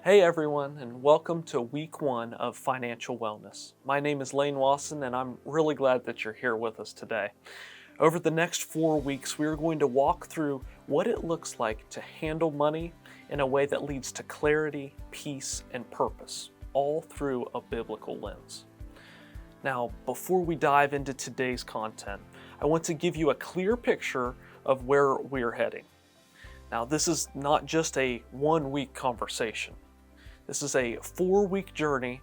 Hey everyone, and welcome to week one of Financial Wellness. My name is Lane Wasson, and I'm really glad that you're here with us today. Over the next 4 weeks, we are going to walk through what it looks like to handle money in a way that leads to clarity, peace, and purpose, all through a biblical lens. Now, before we dive into today's content, I want to give you a clear picture of where we're heading. Now, this is not just a 1 week conversation. This is a 4 week journey,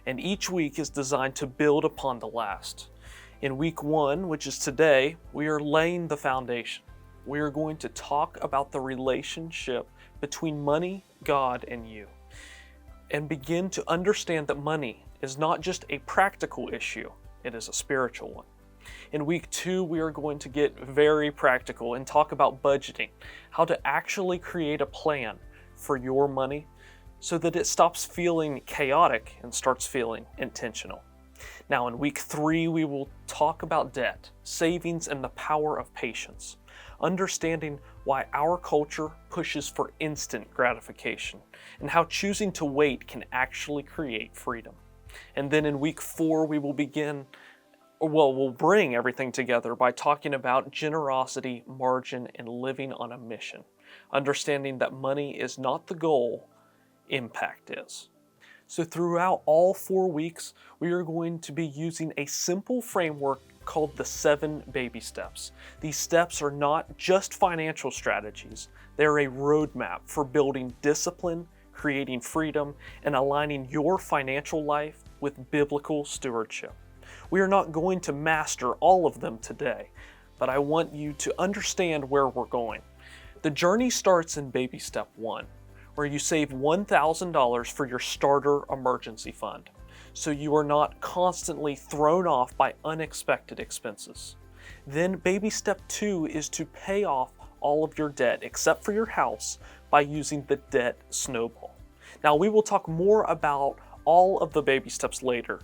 and each week is designed to build upon the last. In week one, which is today, we are laying the foundation. We are going to talk about the relationship between money, God, and you, and begin to understand that money is not just a practical issue, it is a spiritual one. In week two, we are going to get very practical and talk about budgeting, how to actually create a plan for your money so that it stops feeling chaotic and starts feeling intentional. Now, in week three, we will talk about debt, savings, and the power of patience, understanding why our culture pushes for instant gratification and how choosing to wait can actually create freedom. And then in week four, we will we'll bring everything together by talking about generosity, margin, and living on a mission, understanding that money is not the goal, impact is. So throughout all 4 weeks, we are going to be using a simple framework called the 7 baby steps. These steps are not just financial strategies, they're a roadmap for building discipline, creating freedom, and aligning your financial life with biblical stewardship. We are not going to master all of them today, but I want you to understand where we're going. The journey starts in baby step 1, where you save $1,000 for your starter emergency fund, so you are not constantly thrown off by unexpected expenses. Then baby step 2 is to pay off all of your debt except for your house by using the debt snowball. Now, we will talk more about all of the baby steps later,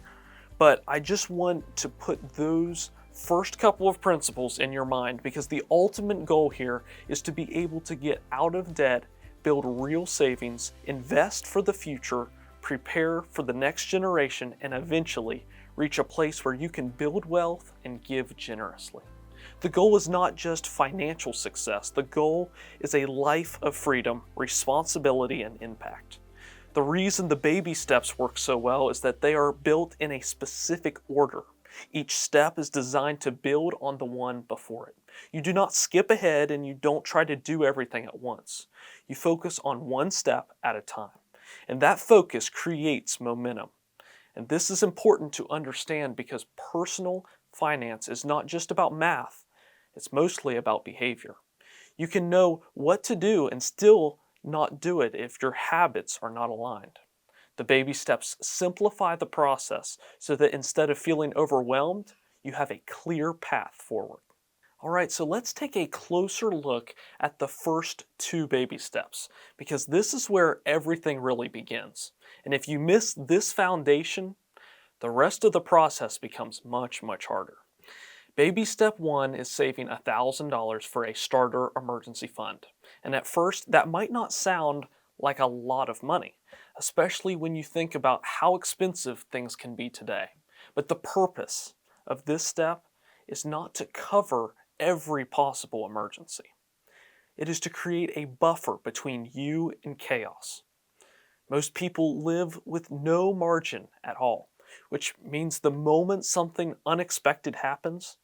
but I just want to put those first couple of principles in your mind because the ultimate goal here is to be able to get out of debt, build real savings, invest for the future, prepare for the next generation, and eventually reach a place where you can build wealth and give generously. The goal is not just financial success. The goal is a life of freedom, responsibility, and impact. The reason the baby steps work so well is that they are built in a specific order. Each step is designed to build on the one before it. You do not skip ahead and you don't try to do everything at once. You focus on one step at a time. And that focus creates momentum. And this is important to understand because personal finance is not just about math, it's mostly about behavior. You can know what to do and still not do it if your habits are not aligned. The baby steps simplify the process so that instead of feeling overwhelmed, you have a clear path forward. All right, so let's take a closer look at the first 2 baby steps because this is where everything really begins. And if you miss this foundation, the rest of the process becomes much, much harder. Baby step 1 is saving $1,000 for a starter emergency fund. And at first, that might not sound like a lot of money, especially when you think about how expensive things can be today. But the purpose of this step is not to cover every possible emergency. It is to create a buffer between you and chaos. Most people live with no margin at all, which means the moment something unexpected happens,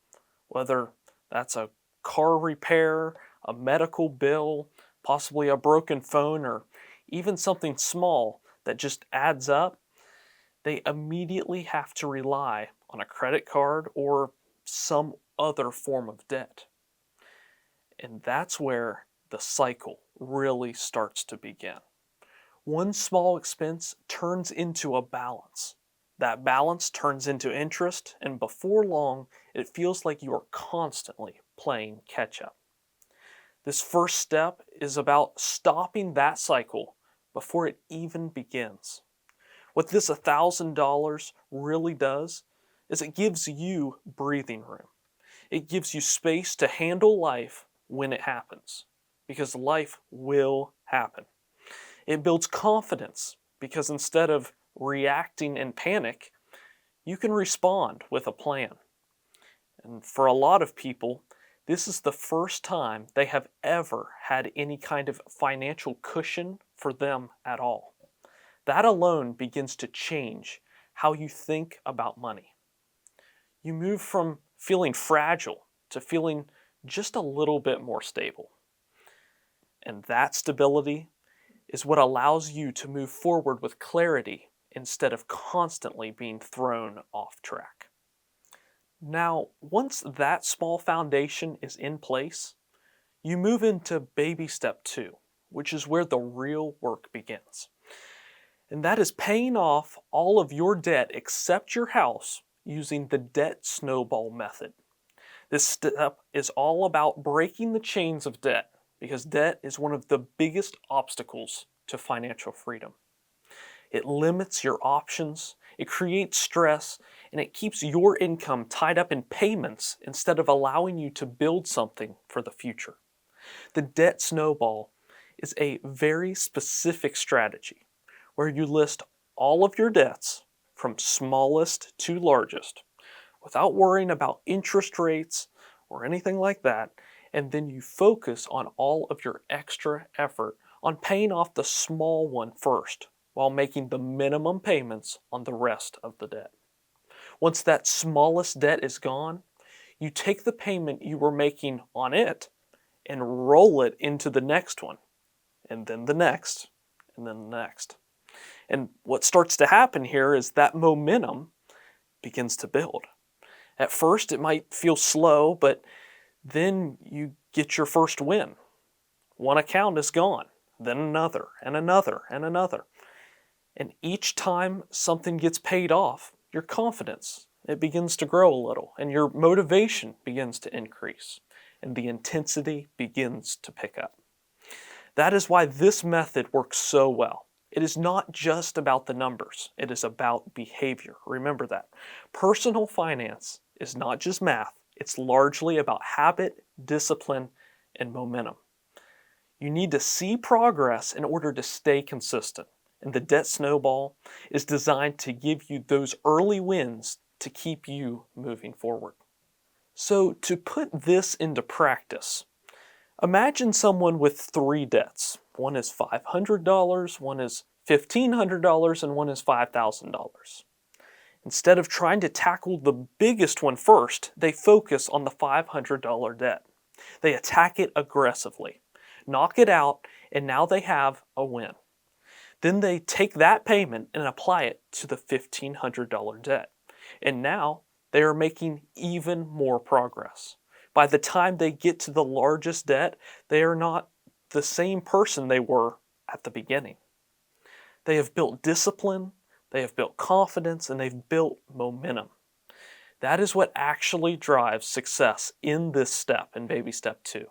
whether that's a car repair, a medical bill, possibly a broken phone, or even something small that just adds up, they immediately have to rely on a credit card or some other form of debt. And that's where the cycle really starts to begin. One small expense turns into a balance. That balance turns into interest, and before long, it feels like you are constantly playing catch up. This first step is about stopping that cycle before it even begins. What this $1,000 really does is it gives you breathing room. It gives you space to handle life when it happens, because life will happen. It builds confidence because instead of reacting in panic, you can respond with a plan. And for a lot of people, this is the first time they have ever had any kind of financial cushion for them at all. That alone begins to change how you think about money. You move from feeling fragile to feeling just a little bit more stable. And that stability is what allows you to move forward with clarity instead of constantly being thrown off track. Now, once that small foundation is in place, you move into baby step 2, which is where the real work begins. And that is paying off all of your debt except your house using the debt snowball method. This step is all about breaking the chains of debt because debt is one of the biggest obstacles to financial freedom. It limits your options, it creates stress, and it keeps your income tied up in payments instead of allowing you to build something for the future. The debt snowball is a very specific strategy where you list all of your debts from smallest to largest without worrying about interest rates or anything like that, and then you focus on all of your extra effort on paying off the small one first while making the minimum payments on the rest of the debt. Once that smallest debt is gone, you take the payment you were making on it and roll it into the next one, and then the next, and then the next. And what starts to happen here is that momentum begins to build. At first, it might feel slow, but then you get your first win. One account is gone, then another, and another, and another. And each time something gets paid off, your confidence, it begins to grow a little, and your motivation begins to increase, and the intensity begins to pick up. That is why this method works so well. It is not just about the numbers, it is about behavior. Remember that. Personal finance is not just math, it's largely about habit, discipline, and momentum. You need to see progress in order to stay consistent. And the debt snowball is designed to give you those early wins to keep you moving forward. So to put this into practice, imagine someone with 3 debts. One is $500, one is $1,500, and one is $5,000. Instead of trying to tackle the biggest one first, they focus on the $500 debt. They attack it aggressively, knock it out, and now they have a win. Then they take that payment and apply it to the $1,500 debt. And now they are making even more progress. By the time they get to the largest debt, they are not the same person they were at the beginning. They have built discipline, they have built confidence, and they've built momentum. That is what actually drives success in this step, in baby step 2.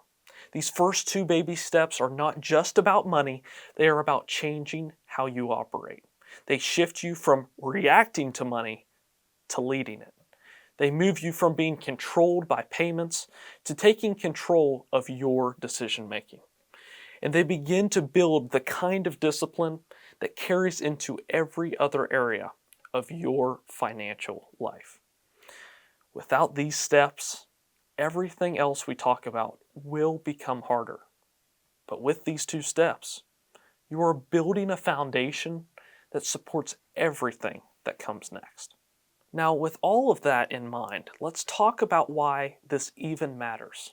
These first 2 baby steps are not just about money, they are about changing how you operate. They shift you from reacting to money to leading it. They move you from being controlled by payments to taking control of your decision making. And they begin to build the kind of discipline that carries into every other area of your financial life. Without these steps, everything else we talk about will become harder. But with these 2 steps, you are building a foundation that supports everything that comes next. Now, with all of that in mind, let's talk about why this even matters.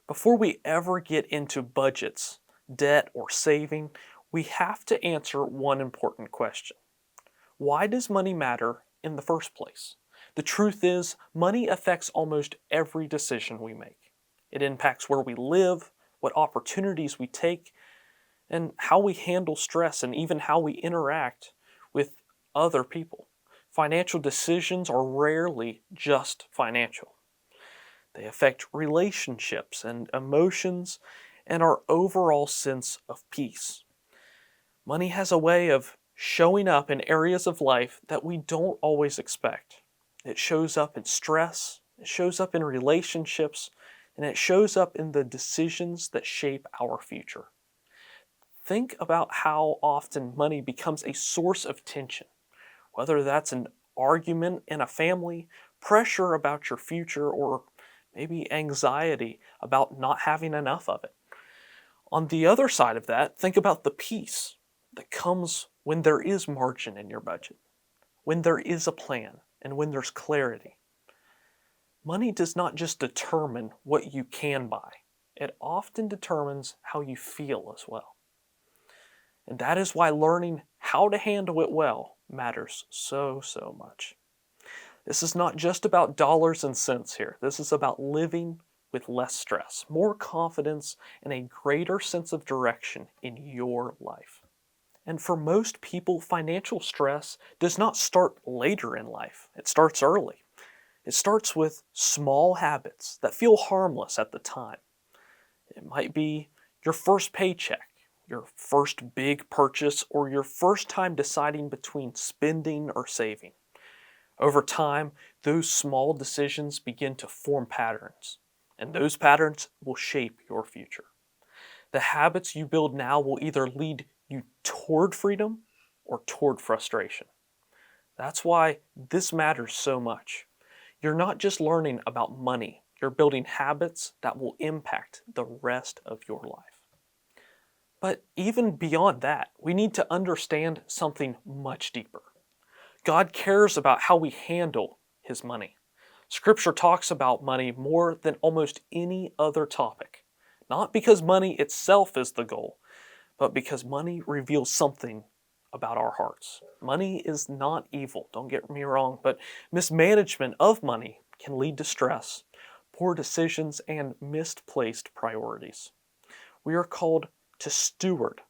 Before we ever get into budgets, debt, or saving, we have to answer one important question. Why does money matter in the first place? The truth is, money affects almost every decision we make. It impacts where we live, what opportunities we take, and how we handle stress, and even how we interact with other people. Financial decisions are rarely just financial. They affect relationships and emotions and our overall sense of peace. Money has a way of showing up in areas of life that we don't always expect. It shows up in stress, it shows up in relationships, and it shows up in the decisions that shape our future. Think about how often money becomes a source of tension, whether that's an argument in a family, pressure about your future, or maybe anxiety about not having enough of it. On the other side of that, think about the peace that comes when there is margin in your budget, when there is a plan, and when there's clarity. Money does not just determine what you can buy, it often determines how you feel as well. And that is why learning how to handle it well matters so much. This is not just about dollars and cents here. This is about living with less stress, more confidence, and a greater sense of direction in your life. And for most people, financial stress does not start later in life. It starts early. It starts with small habits that feel harmless at the time. It might be your first paycheck, your first big purchase, or your first time deciding between spending or saving. Over time, those small decisions begin to form patterns, and those patterns will shape your future. The habits you build now will either lead you toward freedom or toward frustration. That's why this matters so much. You're not just learning about money, you're building habits that will impact the rest of your life. But even beyond that, we need to understand something much deeper. God cares about how we handle His money. Scripture talks about money more than almost any other topic. Not because money itself is the goal, but because money reveals something about our hearts. Money is not evil, don't get me wrong, but mismanagement of money can lead to stress, poor decisions, and misplaced priorities. We are called to steward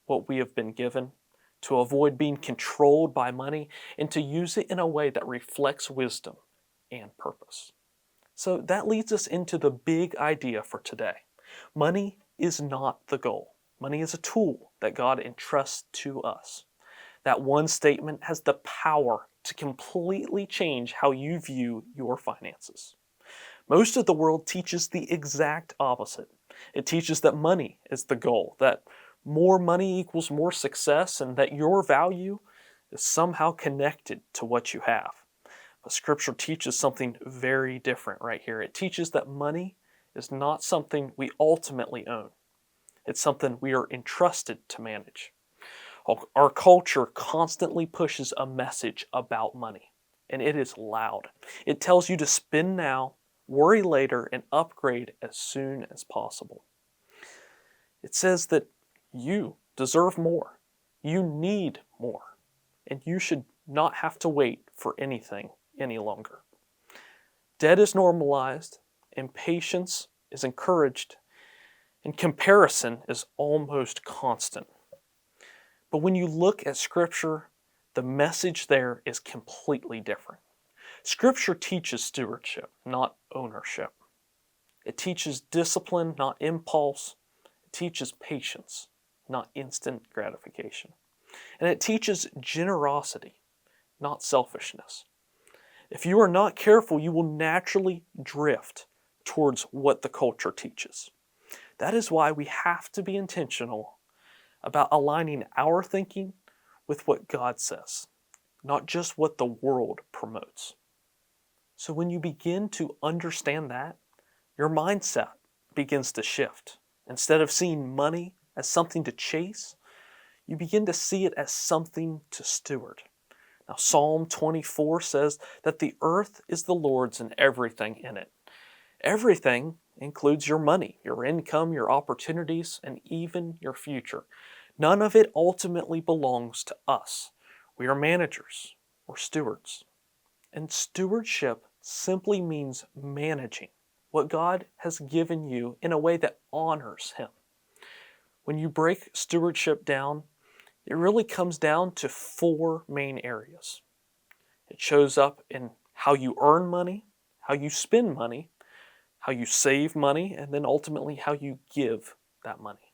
what we have been given, to avoid being controlled by money, and to use it in a way that reflects wisdom and purpose. So that leads us into the big idea for today. Money is not the goal. Money is a tool that God entrusts to us. That one statement has the power to completely change how you view your finances. Most of the world teaches the exact opposite. It teaches that money is the goal, that more money equals more success, and that your value is somehow connected to what you have. But Scripture teaches something very different right here. It teaches that money is not something we ultimately own. It's something we are entrusted to manage. Our culture constantly pushes a message about money, and it is loud. It tells you to spend now, worry later, and upgrade as soon as possible. It says that you deserve more, you need more, and you should not have to wait for anything any longer. Debt is normalized, impatience is encouraged, and comparison is almost constant. But when you look at Scripture, the message there is completely different. Scripture teaches stewardship, not ownership. It teaches discipline, not impulse. It teaches patience, not instant gratification. And it teaches generosity, not selfishness. If you are not careful, you will naturally drift towards what the culture teaches. That is why we have to be intentional about aligning our thinking with what God says, not just what the world promotes. So when you begin to understand that, your mindset begins to shift. Instead of seeing money as something to chase, you begin to see it as something to steward. Now, Psalm 24 says that the earth is the Lord's and everything in it. Everything includes your money, your income, your opportunities, and even your future. None of it ultimately belongs to us. We are managers or stewards. And stewardship simply means managing what God has given you in a way that honors Him. When you break stewardship down, it really comes down to four main areas. It shows up in how you earn money, how you spend money, how you save money, and then ultimately how you give that money.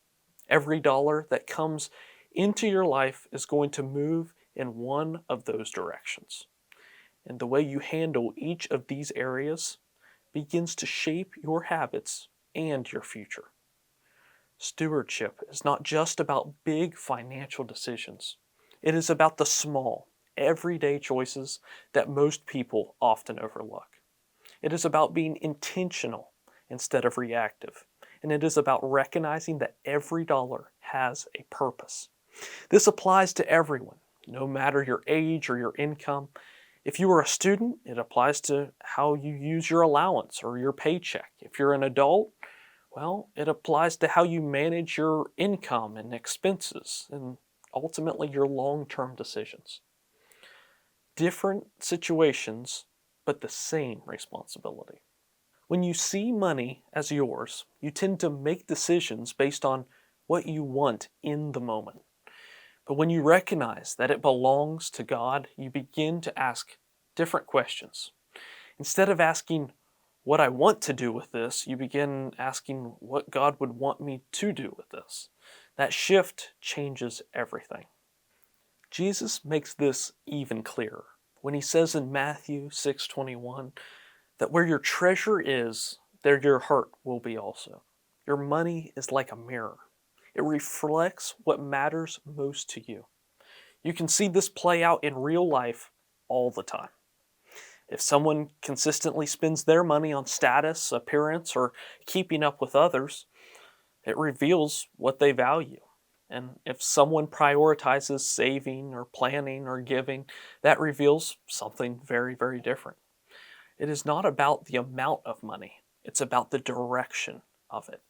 Every dollar that comes into your life is going to move in one of those directions. And the way you handle each of these areas begins to shape your habits and your future. Stewardship is not just about big financial decisions. It is about the small, everyday choices that most people often overlook. It is about being intentional instead of reactive. And it is about recognizing that every dollar has a purpose. This applies to everyone, no matter your age or your income. If you are a student, it applies to how you use your allowance or your paycheck. If you're an adult, well, it applies to how you manage your income and expenses and ultimately your long-term decisions. Different situations, but the same responsibility. When you see money as yours, you tend to make decisions based on what you want in the moment. But when you recognize that it belongs to God, you begin to ask different questions. Instead of asking what I want to do with this, you begin asking what God would want me to do with this. That shift changes everything. Jesus makes this even clearer when he says in Matthew 6:21 that where your treasure is, there your heart will be also. Your money is like a mirror. It reflects what matters most to you. You can see this play out in real life all the time. If someone consistently spends their money on status, appearance, or keeping up with others, it reveals what they value. And if someone prioritizes saving or planning or giving, that reveals something very, very different. It is not about the amount of money, it's about the direction of it.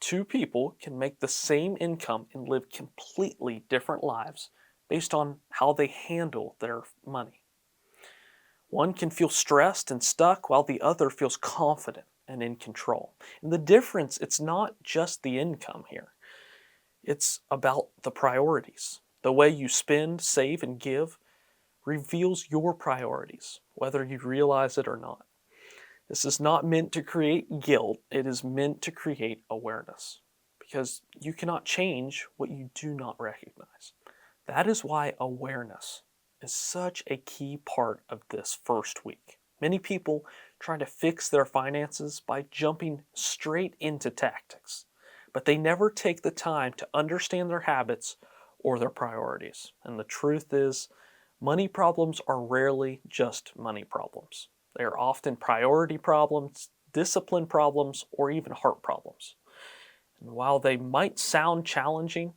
Two people can make the same income and live completely different lives based on how they handle their money. One can feel stressed and stuck while the other feels confident and in control. And the difference, it's not just the income here. It's about the priorities. The way you spend, save, and give reveals your priorities, whether you realize it or not. This is not meant to create guilt, it is meant to create awareness. Because you cannot change what you do not recognize. That is why awareness is such a key part of this first week. Many people try to fix their finances by jumping straight into tactics, but they never take the time to understand their habits or their priorities. And the truth is, money problems are rarely just money problems. They are often priority problems, discipline problems, or even heart problems. And while they might sound challenging,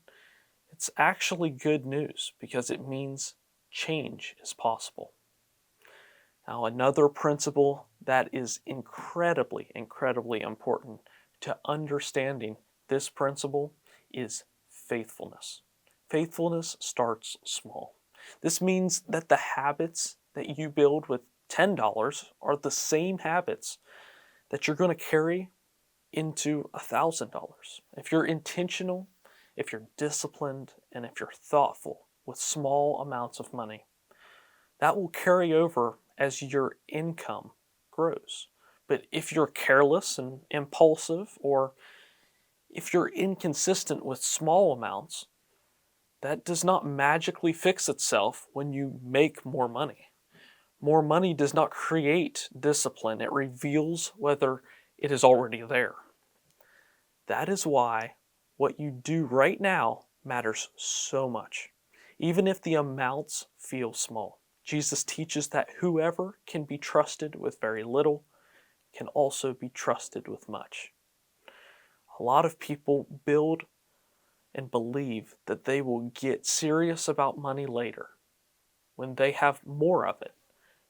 it's actually good news because it means change is possible. Now, another principle that is incredibly, incredibly important to understanding this principle is faithfulness. Faithfulness starts small. This means that the habits that you build with $10 are the same habits that you're going to carry into $1,000. If you're intentional, if you're disciplined, and if you're thoughtful with small amounts of money, that will carry over as your income grows. But if you're careless and impulsive, or if you're inconsistent with small amounts, that does not magically fix itself when you make more money. More money does not create discipline, it reveals whether it is already there. That is why what you do right now matters so much, even if the amounts feel small. Jesus teaches that whoever can be trusted with very little can also be trusted with much. A lot of people build and believe that they will get serious about money later when they have more of it,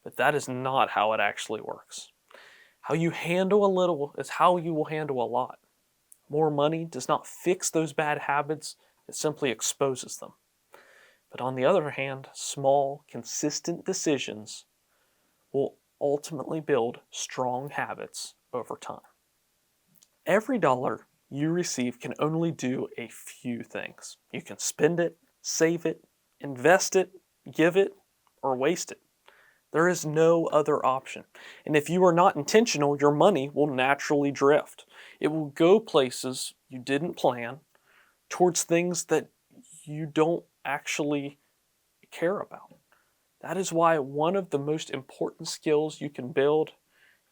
but that is not how it actually works. How you handle a little is how you will handle a lot. More money does not fix those bad habits, it simply exposes them. But on the other hand, small, consistent decisions will ultimately build strong habits over time. Every dollar you receive can only do a few things. You can spend it, save it, invest it, give it, or waste it. There is no other option. And if you are not intentional, your money will naturally drift. It will go places you didn't plan, towards things that you don't actually care about. That is why one of the most important skills you can build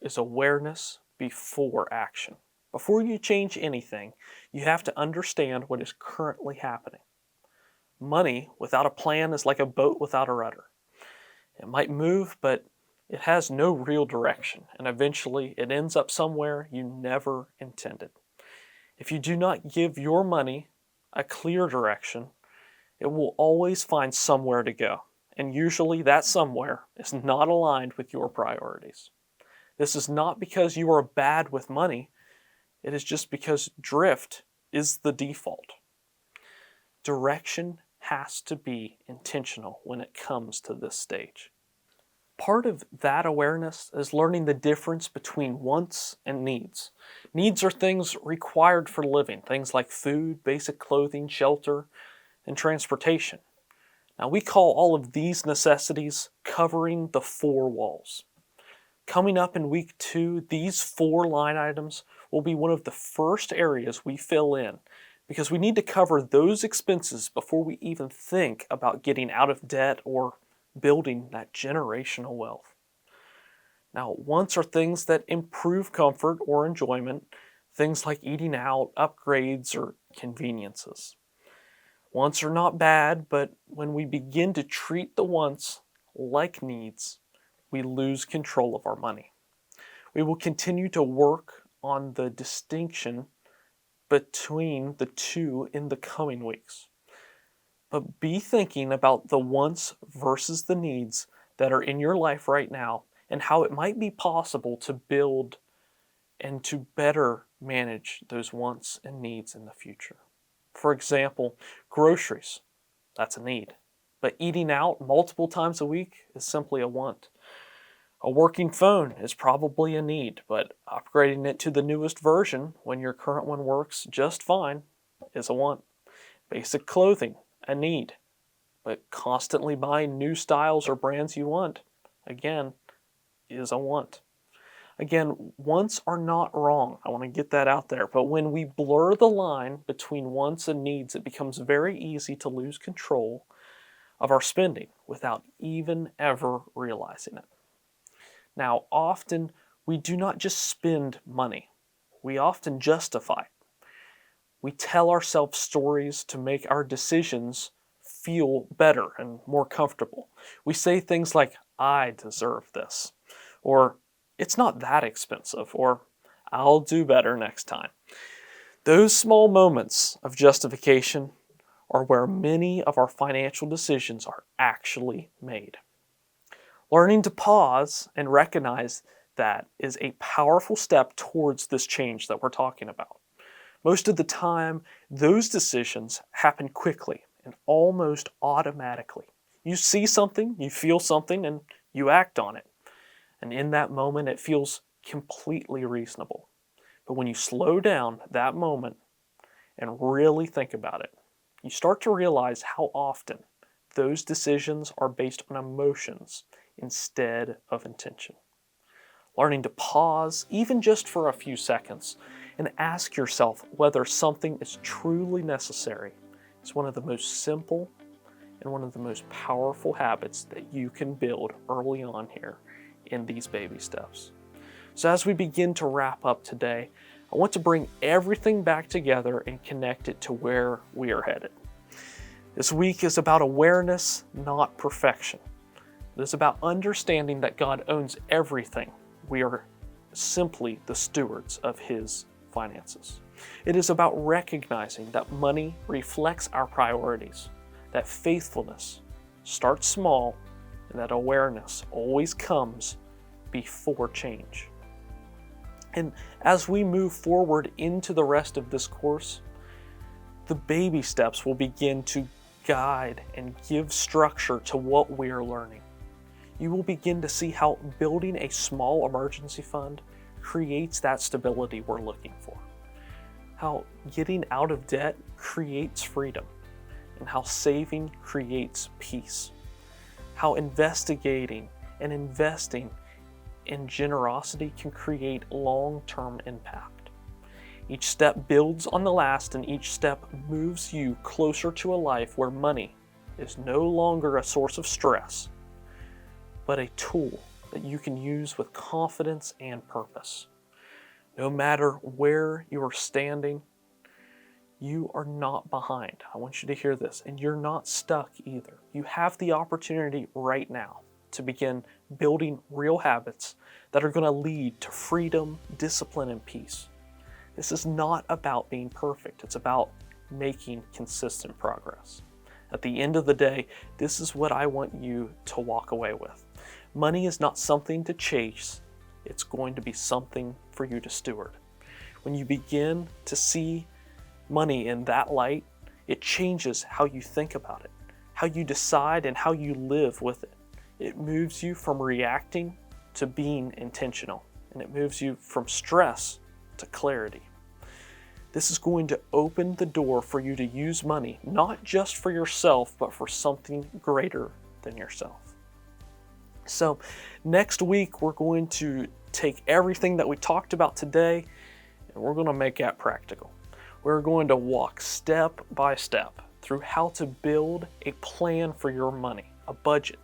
is awareness before action. Before you change anything, you have to understand what is currently happening. Money without a plan is like a boat without a rudder. It might move, but it has no real direction, and eventually it ends up somewhere you never intended. If you do not give your money a clear direction, it will always find somewhere to go, and usually that somewhere is not aligned with your priorities. This is not because you are bad with money, it is just because drift is the default. Direction has to be intentional when it comes to this stage. Part of that awareness is learning the difference between wants and needs. Needs are things required for living, things like food, basic clothing, shelter, and transportation. Now, we call all of these necessities covering the four walls. Coming up in week 2, these 4 line items will be one of the first areas we fill in because we need to cover those expenses before we even think about getting out of debt or building that generational wealth. Now, wants are things that improve comfort or enjoyment, things like eating out, upgrades, or conveniences. Wants are not bad, but when we begin to treat the wants like needs, we lose control of our money. We will continue to work on the distinction between the two in the coming weeks. But be thinking about the wants versus the needs that are in your life right now and how it might be possible to build and to better manage those wants and needs in the future. For example, groceries, that's a need. But eating out multiple times a week is simply a want. A working phone is probably a need, but upgrading it to the newest version when your current one works just fine is a want. Basic clothing, a need, but constantly buying new styles or brands you want, again, is a want. Again, wants are not wrong. I want to get that out there. But when we blur the line between wants and needs, it becomes very easy to lose control of our spending without even ever realizing it. Now, often we do not just spend money. We often justify it. We tell ourselves stories to make our decisions feel better and more comfortable. We say things like, I deserve this, or it's not that expensive, or I'll do better next time. Those small moments of justification are where many of our financial decisions are actually made. Learning to pause and recognize that is a powerful step towards this change that we're talking about. Most of the time, those decisions happen quickly and almost automatically. You see something, you feel something, and you act on it. And in that moment, it feels completely reasonable. But when you slow down that moment and really think about it, you start to realize how often those decisions are based on emotions instead of intention. Learning to pause, even just for a few seconds, and ask yourself whether something is truly necessary is one of the most simple and one of the most powerful habits that you can build early on here in these baby steps. So as we begin to wrap up today, I want to bring everything back together and connect it to where we are headed. This week is about awareness, not perfection. It is about understanding that God owns everything. We are simply the stewards of His finances. It is about recognizing that money reflects our priorities, that faithfulness starts small, and that awareness always comes before change. And as we move forward into the rest of this course, the baby steps will begin to guide and give structure to what we are learning. You will begin to see how building a small emergency fund creates that stability we're looking for. How getting out of debt creates freedom, and how saving creates peace. How investigating and investing in generosity can create long-term impact. Each step builds on the last, and each step moves you closer to a life where money is no longer a source of stress, but a tool that you can use with confidence and purpose. No matter where you are standing, you are not behind. I want you to hear this. And you're not stuck either. You have the opportunity right now to begin building real habits that are going to lead to freedom, discipline, and peace. This is not about being perfect. It's about making consistent progress. At the end of the day, this is what I want you to walk away with. Money is not something to chase. It's going to be something for you to steward. When you begin to see money in that light, it changes how you think about it, how you decide, and how you live with it. It moves you from reacting to being intentional, and it moves you from stress to clarity. This is going to open the door for you to use money, not just for yourself, but for something greater than yourself. So next week, we're going to take everything that we talked about today, and we're going to make that practical. We're going to walk step by step through how to build a plan for your money, a budget,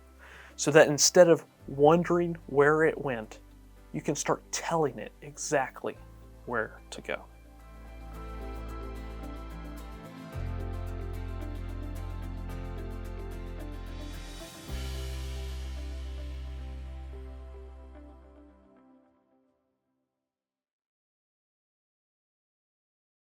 so that instead of wondering where it went, you can start telling it exactly where to go.